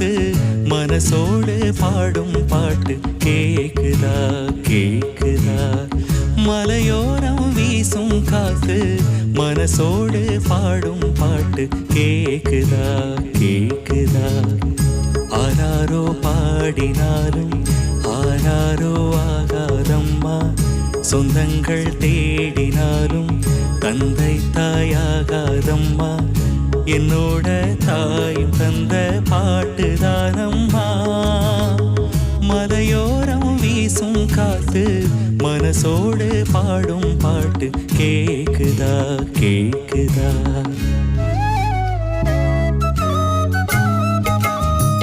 காத்து மனசோடு பாடும் பாட்டு கேக்குதா கேக்குதா மலையோரம் வீசும் காத்து மனசோடு பாடும் பாட்டு கேக்குதா கேக்குதா ஆராரோ பாடினாலும் ஆராரோ ஆகாதம்மா சொந்தங்கள் தேடினாலும் தந்தை தாயாகாதம்மா என்னோட தாயும் தந்த பாட்டுதானம்மா மலையோரம் வீசும் காத்து மனசோடு பாடும் பாட்டு கேக்குதா கேக்குதா